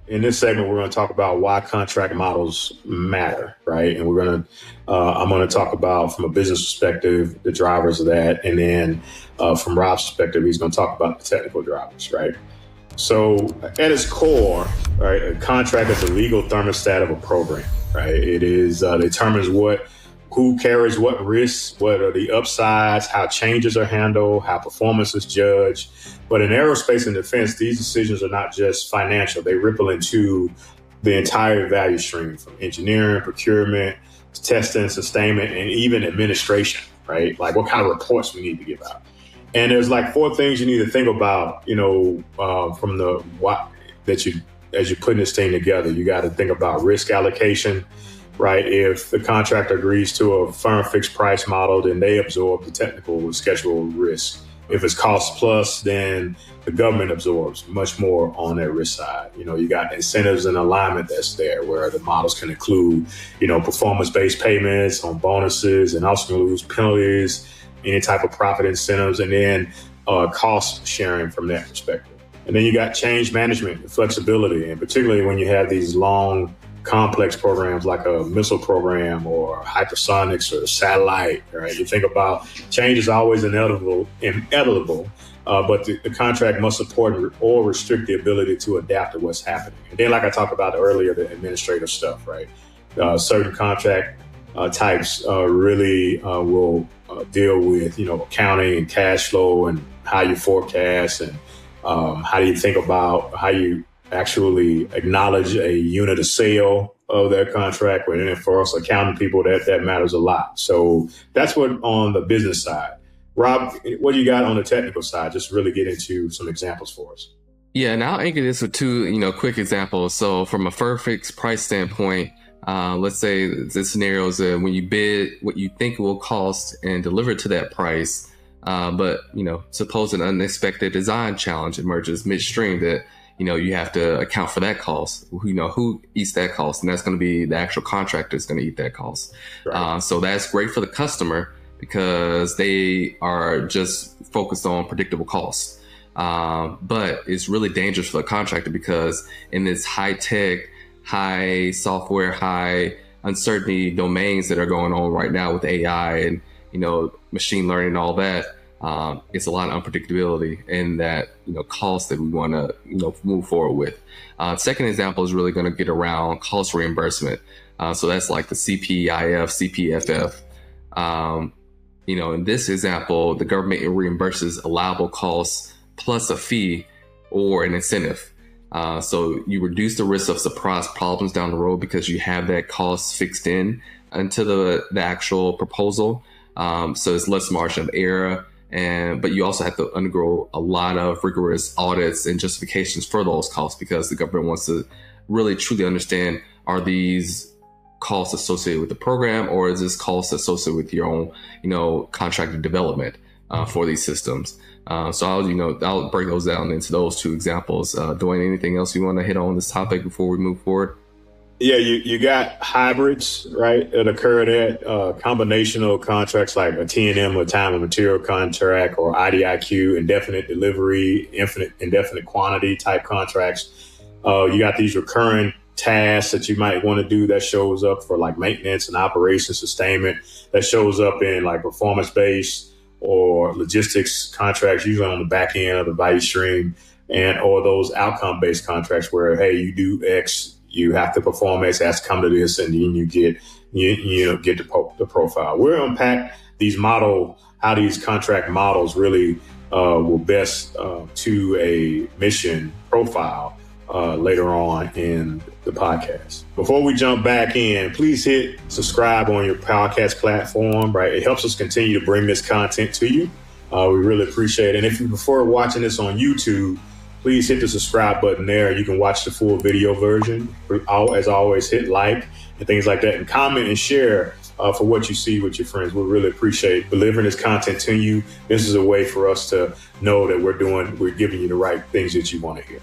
In this segment, we're going to talk about why contract models matter, right? And I'm going to talk about, from a business perspective, the drivers of that. And then from Rob's perspective, he's going to talk about the technical drivers, right? So at its core, right, a contract is a legal thermostat of a program, right? It is determines who carries what risks, what are the upsides, how changes are handled, how performance is judged. But in aerospace and defense, these decisions are not just financial. They ripple into the entire value stream, from engineering, procurement, testing, sustainment, and even administration, right? Like what kind of reports we need to give out. And there's like 4 things you need to think about, from as you're putting this thing together. You got to think about risk allocation, right? If the contractor agrees to a firm fixed price model, then they absorb the technical schedule risk. If it's cost plus, then the government absorbs much more on that risk side. You got incentives and alignment that's there, where the models can include, performance-based payments on bonuses, and also includes penalties, any type of profit incentives, and then cost sharing from that perspective. And then you got change management, flexibility, and particularly when you have these long, complex programs like a missile program or hypersonics or satellite, right? You think about change is always inevitable, but the contract must support or restrict the ability to adapt to what's happening. And then, like I talked about earlier, the administrative stuff, right? Certain contract types really will deal with, accounting and cash flow and how you forecast and how do you think about how you actually acknowledge a unit of sale of that contract. And for us accounting people, that matters a lot. So that's what on the business side. Rob, what do you got on the technical side? Just really get into some examples for us. Yeah, and I'll anchor this with 2, quick examples. So from a firm fixed price standpoint, let's say the scenario is when you bid what you think it will cost and deliver to that price. But, suppose an unexpected design challenge emerges midstream that, you have to account for that cost. Who eats that cost? And that's going to be the actual contractor is going to eat that cost. Right. So that's great for the customer because they are just focused on predictable costs. But it's really dangerous for the contractor because in this high tech, high software, high uncertainty domains that are going on right now with AI and, machine learning and all that, it's a lot of unpredictability in that, cost that we want to, move forward with. Second example is really going to get around cost reimbursement. So that's like the CPIF, CPFF. In this example, the government reimburses allowable costs plus a fee or an incentive. So you reduce the risk of surprise problems down the road because you have that cost fixed in into the actual proposal. So it's less margin of error. But you also have to undergo a lot of rigorous audits and justifications for those costs because the government wants to really truly understand, are these costs associated with the program or is this cost associated with your own, contracted development for these systems? So I'll break those down into those 2 examples. DeWayne, anything else you want to hit on this topic before we move forward? Yeah, you got hybrids, right, that occur at combinational contracts like a T&M or time and material contract or IDIQ, indefinite delivery, indefinite quantity type contracts. You got these recurring tasks that you might want to do that shows up for like maintenance and operations sustainment, that shows up in like performance-based or logistics contracts, usually on the back end of the value stream, or those outcome-based contracts where, hey, you do X, you have to perform X, has to come to this, and then you get the profile. We'll unpack how these contract models really will best to a mission profile later on in the podcast. Before we jump back in, please hit subscribe on your podcast platform, right? It helps us continue to bring this content to you. We really appreciate it. And if you prefer watching this on YouTube, please hit the subscribe button there. You can watch the full video version. As always, hit like and things like that, and comment and share for what you see with your friends. We really appreciate delivering this content to you. This is a way for us to know that we're giving you the right things that you want to hear.